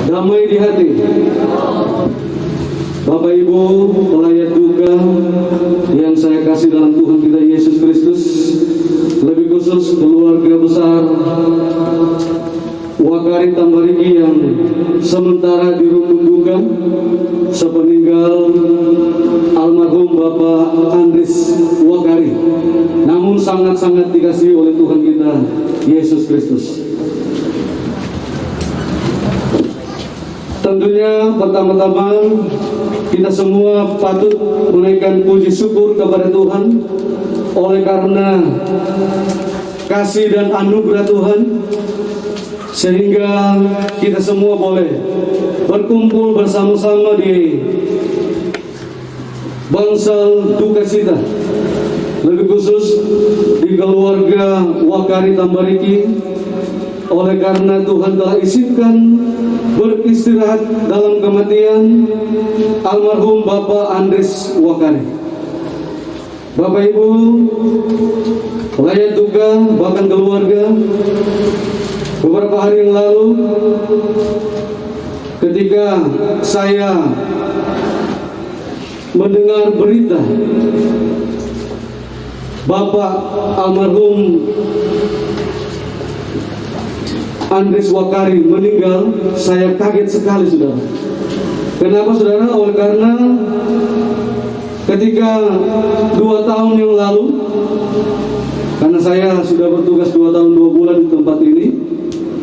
damai di hati. Bapak Ibu, pelayat duka yang saya kasih dalam Tuhan kita Yesus Kristus, lebih khusus keluarga besar Wakari Tambariki yang sementara dirundung duka sepeninggal almarhum Bapak Andris Wakari, namun sangat-sangat dikasihi oleh Tuhan kita Yesus Kristus. Tentunya pertama-tama kita semua patut menaikkan puji syukur kepada Tuhan oleh karena kasih dan anugerah Tuhan, sehingga kita semua boleh berkumpul bersama-sama di bangsal duka cita, lebih khusus di keluarga Wakari Tambariki, oleh karena Tuhan telah izinkan beristirahat dalam kematian almarhum Bapak Andris Wakari. Bapak Ibu, pelayat duka bahkan keluarga, beberapa hari yang lalu ketika saya mendengar berita Bapak almarhum Andris Wakari meninggal, saya kaget sekali, saudara. Kenapa, saudara? Oleh karena ketika 2 tahun yang lalu, karena saya sudah bertugas 2 tahun 2 bulan di tempat ini,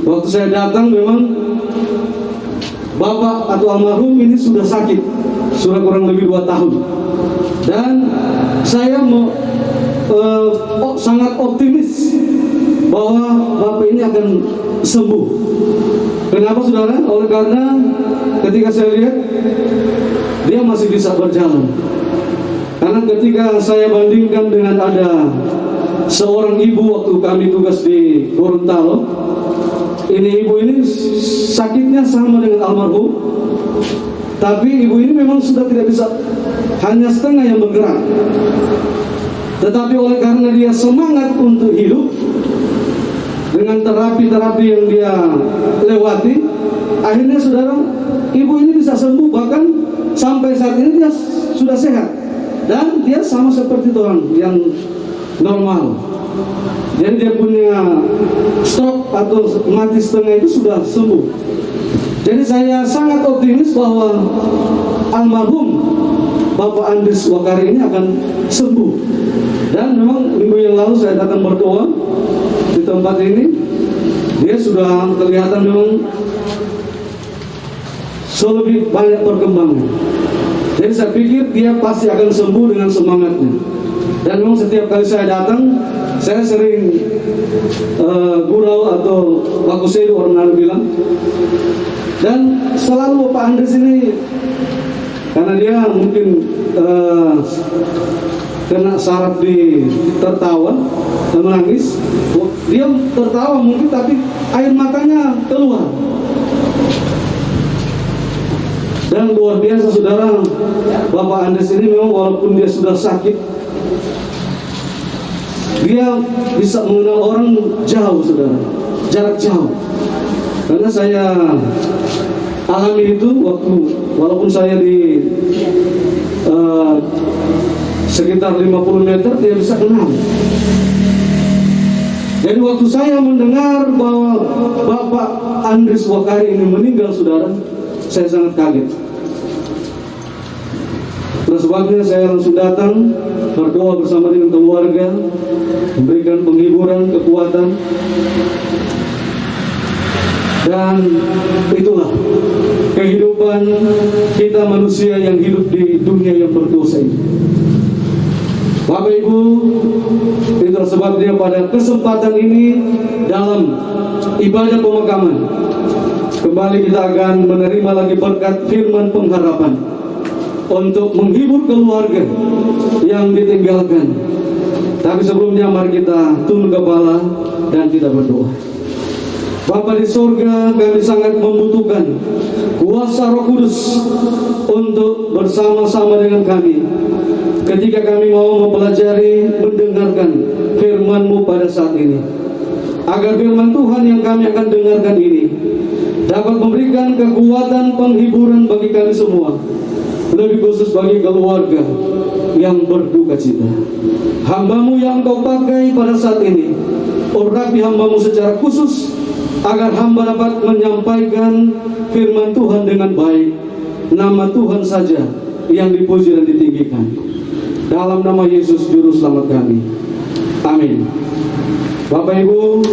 waktu saya datang memang Bapak atau almarhum ini sudah sakit, sudah kurang lebih 2 tahun. Dan saya sangat optimis bahwa Bapak ini akan sembuh. Kenapa, saudara? Oleh karena ketika saya lihat dia masih bisa berjalan. Karena ketika saya bandingkan dengan ada seorang ibu waktu kami tugas di Gorontalo, ibu ini sakitnya sama dengan almarhum, tapi ibu ini memang sudah tidak bisa, hanya setengah yang bergerak. Tetapi oleh karena dia semangat untuk hidup dengan terapi-terapi yang dia lewati, akhirnya, saudara, ibu ini bisa sembuh. Bahkan sampai saat ini dia sudah sehat dan dia sama seperti orang yang normal. Jadi dia punya stroke atau mati setengah itu sudah sembuh. Jadi saya sangat optimis bahwa almarhum Bapak Andris Wakari ini akan sembuh. Dan memang minggu yang lalu saya datang berdoa di tempat ini, dia sudah kelihatan memang lebih banyak perkembangan. Jadi saya pikir dia pasti akan sembuh dengan semangatnya. Dan memang setiap kali saya datang, saya sering gurau atau bakusedo orang bilang. Dan selalu Bapak Andris ini, karena dia mungkin kena saraf di tertawa dan menangis, dia tertawa mungkin tapi air matanya keluar. Dan luar biasa, saudara, Bapak Andris ini memang walaupun dia sudah sakit, dia bisa mengenal orang jauh, saudara, jarak jauh. Karena saya alami itu waktu, walaupun saya di sekitar 50 meter, dia bisa kenal. Jadi waktu saya mendengar bahwa Bapak Andris Wakari ini meninggal, saudara, saya sangat kaget. Nah, sebabnya saya langsung datang berdoa bersama dengan keluarga, memberikan penghiburan, kekuatan. Dan itulah kehidupan kita manusia yang hidup di dunia yang berdosa ini. Bapak Ibu, itulah sebabnya pada kesempatan ini dalam ibadah pemakaman, kembali kita akan menerima lagi berkat firman pengharapan untuk menghibur keluarga yang ditinggalkan. Tapi sebelumnya mari kita tunduk kepala dan kita berdoa. Bapa di surga, kami sangat membutuhkan kuasa Roh Kudus untuk bersama-sama dengan kami ketika kami mau mempelajari, mendengarkan firman-Mu pada saat ini. Agar firman Tuhan yang kami akan dengarkan ini dapat memberikan kekuatan penghiburan bagi kami semua, lebih khusus bagi keluarga yang berduka cita. Hamba-Mu yang Engkau pakai pada saat ini, urapi hamba-Mu secara khusus, agar hamba dapat menyampaikan firman Tuhan dengan baik. Nama Tuhan saja yang dipuji dan ditinggikan. Dalam nama Yesus Juru Selamat kami. Amin. Bapak Ibu,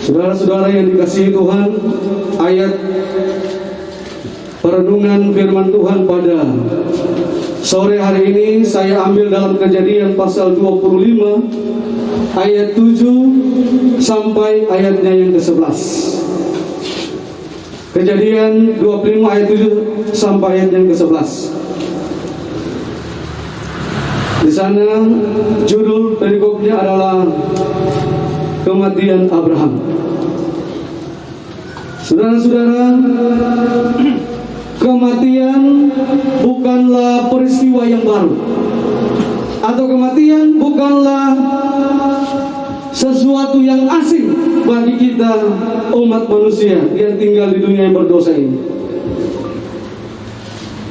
saudara-saudara yang dikasihi Tuhan, ayat perenungan firman Tuhan pada sore hari ini saya ambil dalam Kejadian pasal 25 ayat 7 sampai ayatnya yang ke-11. Kejadian 25 ayat 7 sampai ayat yang ke-11. Di sana judul perikopnya adalah kematian Abraham. Saudara-saudara, kematian bukanlah peristiwa yang baru, atau kematian bukanlah sesuatu yang asing bagi kita umat manusia yang tinggal di dunia yang berdosa ini.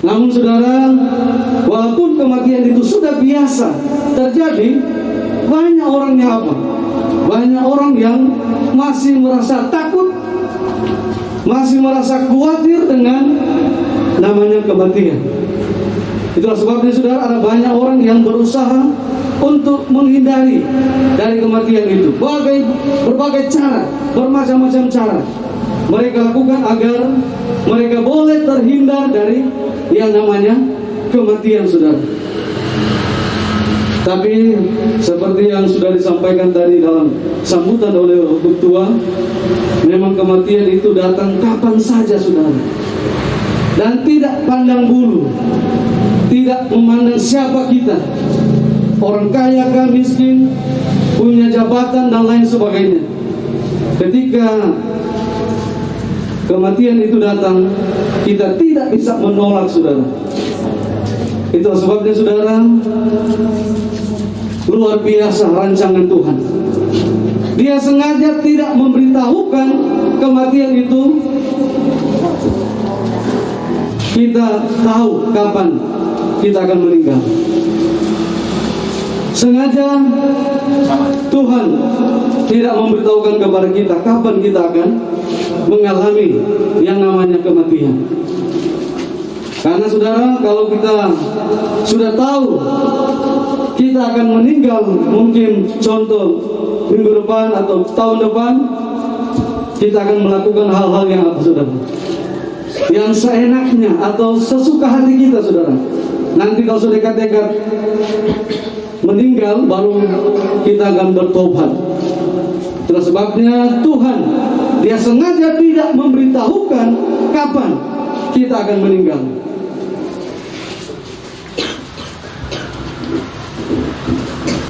Namun saudara, walaupun kematian itu sudah biasa terjadi, banyak orangnya apa? Banyak orang yang masih merasa takut, masih merasa khawatir dengan namanya kematian. Itulah sebabnya saudara, ada banyak orang yang berusaha untuk menghindari dari kematian itu. Berbagai cara, bermacam-macam cara mereka lakukan agar mereka boleh terhindar dari yang namanya kematian, saudara. Tapi seperti yang sudah disampaikan tadi dalam sambutan oleh Roh Tua, memang kematian itu datang kapan saja, saudara, dan tidak pandang bulu, tidak memandang siapa kita, orang kaya kah, miskin, punya jabatan dan lain sebagainya. Ketika kematian itu datang, kita tidak bisa menolak, saudara. Itu sebabnya, saudara, luar biasa rancangan Tuhan. Dia sengaja tidak memberitahukan kematian itu. Kita tahu kapan kita akan meninggal. Sengaja Tuhan tidak memberitahukan kepada kita kapan kita akan mengalami yang namanya kematian. Karena saudara, kalau kita sudah tahu kita akan meninggal, mungkin contoh minggu depan atau tahun depan, kita akan melakukan hal-hal yang apa, saudara? Yang seenaknya atau sesuka hati kita, saudara. Nanti kalau sudah dekat-dekat meninggal, baru kita akan bertobat. Itulah sebabnya Tuhan, Dia sengaja tidak memberitahukan kapan kita akan meninggal.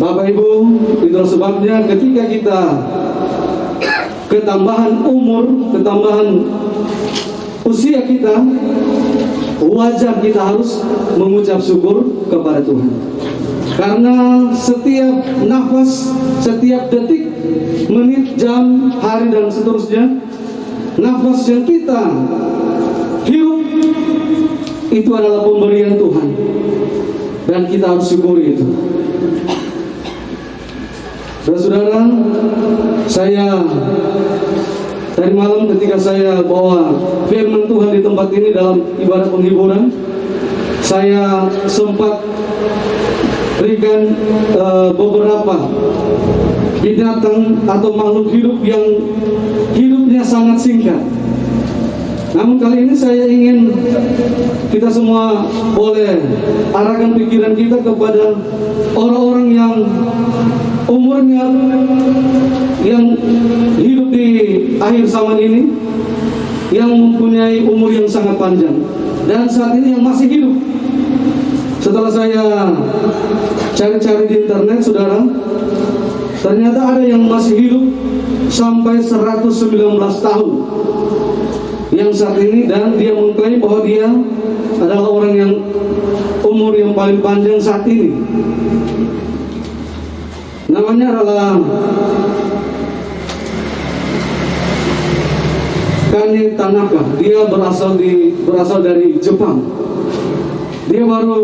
Bapak Ibu, itulah sebabnya ketika kita ketambahan umur, ketambahan usia kita, wajar kita harus mengucap syukur kepada Tuhan. Karena setiap nafas, setiap detik, menit, jam, hari dan seterusnya, nafas yang kita hirup itu adalah pemberian Tuhan, dan kita harus syukuri itu. Saudara, saya tadi malam ketika saya bawa firman Tuhan di tempat ini dalam ibadah penghiburan, saya sempat berikan beberapa binatang atau makhluk hidup yang hidupnya sangat singkat. Namun kali ini saya ingin kita semua boleh arahkan pikiran kita kepada orang-orang yang umurnya yang hidup di akhir zaman ini, yang mempunyai umur yang sangat panjang, dan saat ini yang masih hidup. Setelah saya cari-cari di internet, saudara, ternyata ada yang masih hidup sampai 119 tahun yang saat ini, dan dia mengklaim bahwa dia adalah orang yang umur yang paling panjang saat ini. Namanya adalah Kane Tanaka. Dia berasal dari Jepang. Dia baru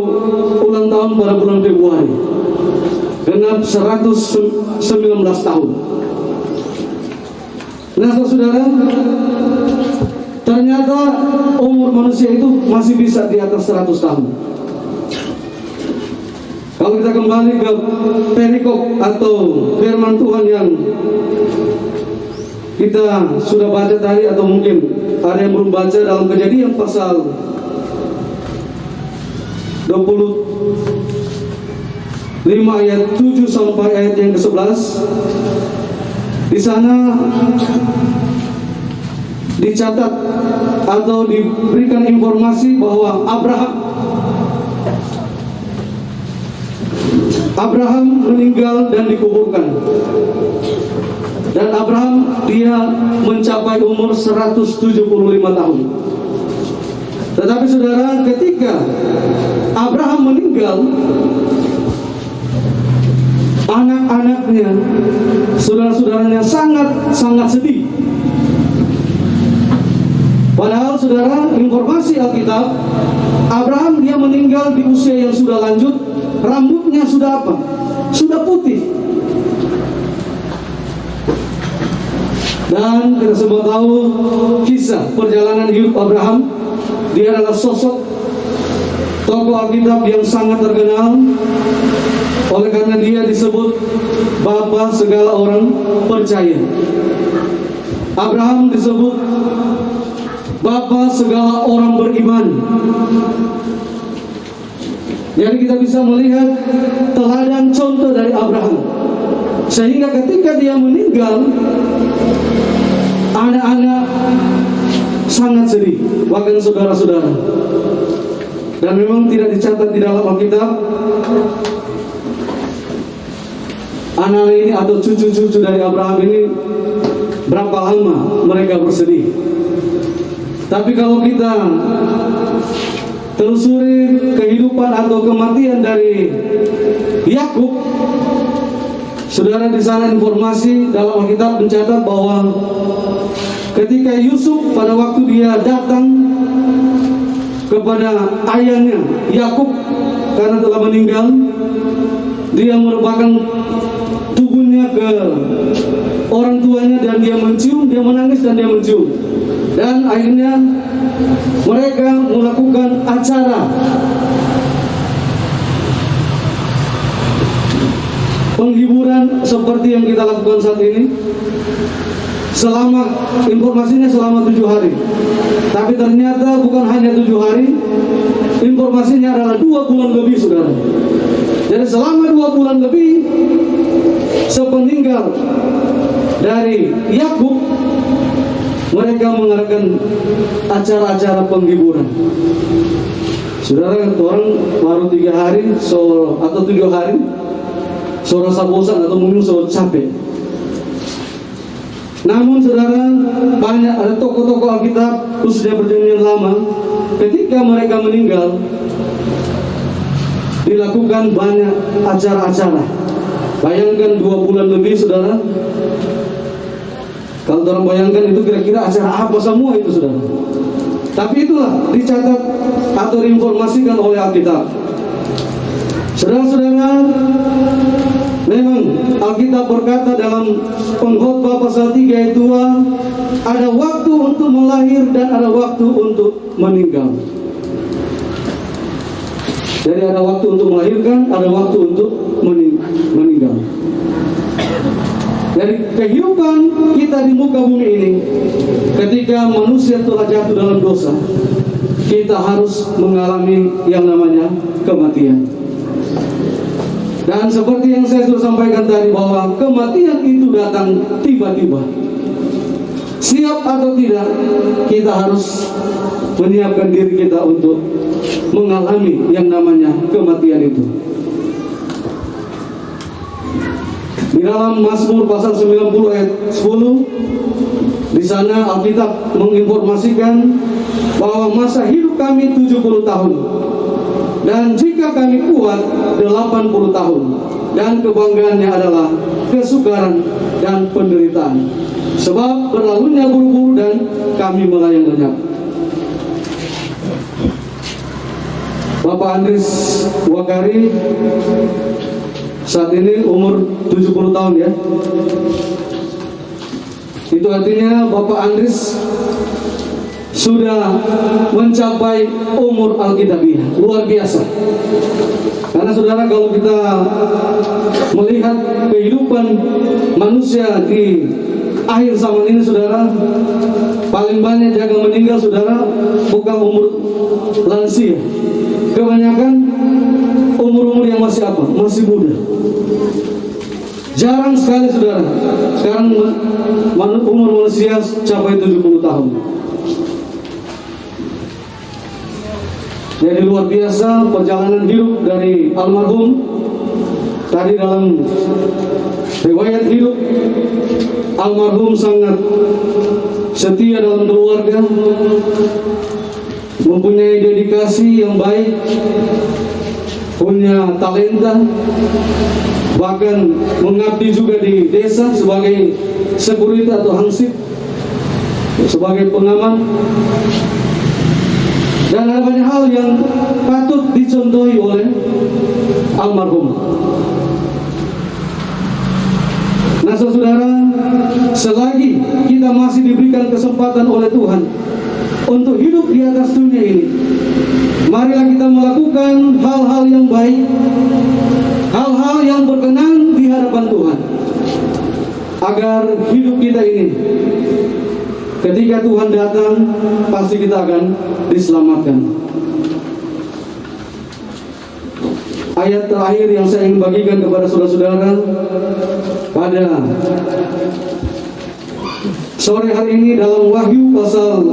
ulang tahun pada bulan Februari, genap 119 tahun. Nah, saudara, ternyata umur manusia itu masih bisa di atas 100 tahun. Kalau kita kembali ke perikop atau firman Tuhan yang kita sudah baca tadi, atau mungkin ada yang belum baca, dalam Kejadian pasal 25 ayat 7 sampai ayat yang ke-11. Di sana dicatat atau diberikan informasi bahwa Abraham meninggal dan dikuburkan. Dan Abraham dia mencapai umur 175 tahun. Tetapi saudara, ketika Abraham meninggal, anak-anaknya, saudara-saudaranya sangat sedih. Padahal saudara, informasi Alkitab, Abraham dia meninggal di usia yang sudah lanjut, rambutnya sudah apa? Sudah putih. Dan kita semua tahu kisah perjalanan hidup Abraham. Dia adalah sosok tokoh Alkitab yang sangat terkenal. Oleh karena dia disebut bapa segala orang percaya. Abraham disebut bapa segala orang beriman. Jadi kita bisa melihat teladan contoh dari Abraham. Sehingga ketika dia meninggal, anak-anak sangat sedih, bahkan saudara-saudara. Dan memang tidak dicatat di dalam Alkitab anak ini atau cucu-cucu dari Abraham ini berapa lama mereka bersedih. Tapi kalau kita telusuri kehidupan atau kematian dari Yakub, saudara, di sana informasi dalam Alkitab mencatat bahwa ketika Yusuf pada waktu dia datang kepada ayahnya Yakub karena telah meninggal, dia merupakan tubuhnya ke orang tuanya dan dia mencium, dia menangis dan dia mencium. Dan akhirnya mereka melakukan acara penghiburan seperti yang kita lakukan saat ini. Selama informasinya selama 7 hari. Tapi ternyata bukan hanya 7 hari, informasinya adalah 2 bulan lebih, saudara. Jadi selama 2 bulan lebih sepeninggal dari Yakub, mereka mengadakan acara-acara penghiburan. Saudara, orang baru 3 hari atau 7 hari, so rasa bosan atau mungkin so capek. Namun saudara, banyak ada tokoh-tokoh Alkitab khususnya perjanjian lama, ketika mereka meninggal dilakukan banyak acara-acara. Bayangkan 2 bulan lebih, saudara. Kalau orang bayangkan itu kira-kira acara apa semua itu, saudara. Tapi itulah dicatat atau diinformasikan oleh Alkitab. Saudara-saudara, memang Alkitab berkata dalam Pengkhotbah pasal 3 ayat 2, ada waktu untuk melahir dan ada waktu untuk meninggal. Jadi ada waktu untuk melahirkan, ada waktu untuk meninggal. Dari kehidupan kita di muka bumi ini, ketika manusia telah jatuh dalam dosa, kita harus mengalami yang namanya kematian. Dan seperti yang saya sudah sampaikan tadi, bahwa kematian itu datang tiba-tiba. Siap atau tidak, kita harus menyiapkan diri kita untuk mengalami yang namanya kematian itu. Di dalam Mazmur pasal 90 ayat 10, di sana Alkitab menginformasikan bahwa masa hidup kami 70 tahun. Dan jika kami kuat 80 tahun. Dan kebanggaannya adalah kesukaran dan penderitaan. sebab berlalunya buru-buru dan kami melayang lenyap. Bapak Andris Wakari saat ini umur 70 tahun ya. Itu artinya Bapak Andris sudah mencapai umur Alkitabiah, luar biasa. Karena saudara, kalau kita melihat kehidupan manusia di akhir zaman ini, saudara, paling banyak jaga meninggal, saudara, bukan umur lansia. Kebanyakan umur-umur yang masih apa? Masih muda. Jarang sekali, saudara, sekarang umur manusia capai 70 tahun. Jadi luar biasa perjalanan hidup dari almarhum. Tadi dalam riwayat hidup, almarhum sangat setia dalam keluarga, mempunyai dedikasi yang baik, punya talenta, bahkan mengabdi juga di desa sebagai security atau hansip, sebagai pengaman. Dan ada banyak hal yang patut dicontohi oleh almarhum. Nah saudara, selagi kita masih diberikan kesempatan oleh Tuhan untuk hidup di atas dunia ini, marilah kita melakukan hal-hal yang baik, hal-hal yang berkenan di hadapan Tuhan, agar hidup kita ini ketika Tuhan datang, pasti kita akan diselamatkan. Ayat terakhir yang saya ingin bagikan kepada saudara-saudara pada sore hari ini dalam Wahyu pasal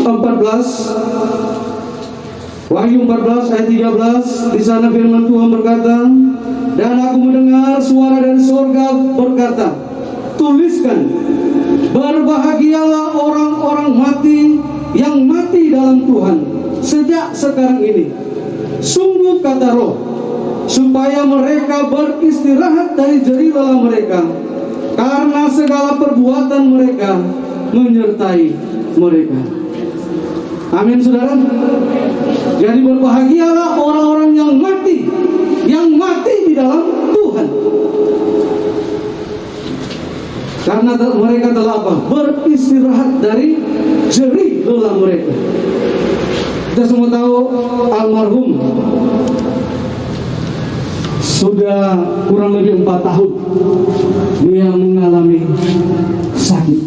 14, Wahyu 14 ayat 13, di sana firman Tuhan berkata, dan aku mendengar suara dari surga berkata, tuliskan, berbahagialah orang-orang mati yang mati dalam Tuhan sejak sekarang ini. Sungguh kata Roh, supaya mereka beristirahat dari jerih lelah mereka, karena segala perbuatan mereka menyertai mereka. Amin, saudara. Jadi berbahagialah orang-orang yang mati di dalam Tuhan, karena mereka telah apa? Beristirahat dari jerih lelah mereka. Kita semua tahu almarhum sudah kurang lebih 4 tahun dia mengalami sakit.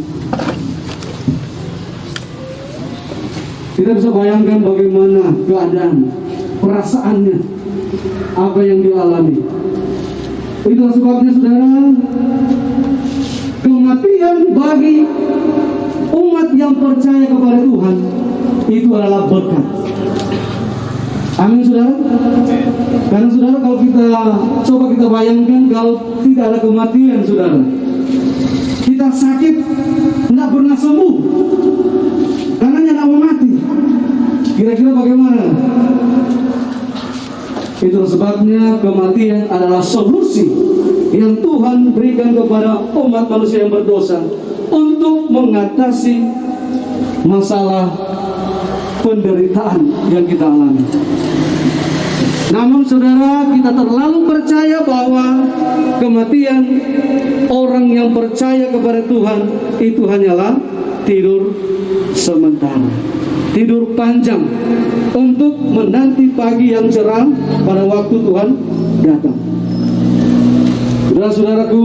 Kita bisa bayangkan bagaimana keadaan, perasaannya, apa yang dia alami. Itulah sebabnya, saudara, kematian bagi umat yang percaya kepada Tuhan itu adalah berkat. Amin, saudara. Karena saudara, kalau kita coba kita bayangkan, kalau tidak ada kematian, saudara, kita sakit tidak pernah sembuh, karena tidak mau mati. Kira-kira bagaimana? Itu sebabnya kematian adalah solusi yang Tuhan berikan kepada umat manusia yang berdosa untuk mengatasi masalah penderitaan yang kita alami. Namun saudara, kita terlalu percaya bahwa kematian orang yang percaya kepada Tuhan itu hanyalah tidur sementara, tidur panjang untuk menanti pagi yang cerah pada waktu Tuhan datang. Saudara-saudaraku,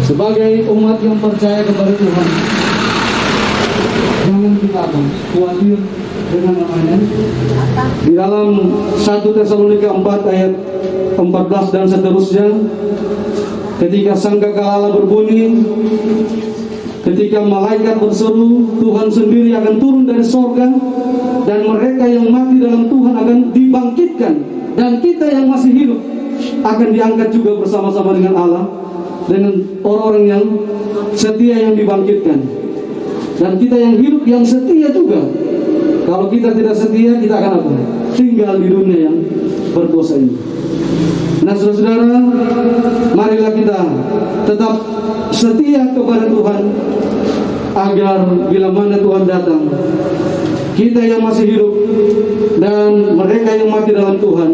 sebagai umat yang percaya kepada Tuhan, jangan kita khawatir dengan namanya. Di dalam 1 Tesalonika 4 ayat 14 dan seterusnya, ketika sangkakala Allah berbunyi, ketika malaikat berseru, Tuhan sendiri akan turun dari sorga, dan mereka yang mati dalam Tuhan akan dibangkitkan, dan kita yang masih hidup akan diangkat juga bersama-sama dengan Allah, dengan orang-orang yang setia yang dibangkitkan. Dan kita yang hidup yang setia juga. Kalau kita tidak setia, kita akan apa? Tinggal di dunia yang berdosa ini. Nah saudara-saudara, marilah kita tetap setia kepada Tuhan, agar bila mana Tuhan datang, kita yang masih hidup dan mereka yang mati dalam Tuhan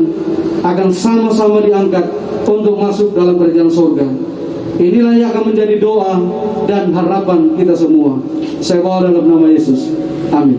akan sama-sama diangkat untuk masuk dalam kerajaan surga. Inilah yang akan menjadi doa dan harapan kita semua. Saya bawa dalam nama Yesus. Amin.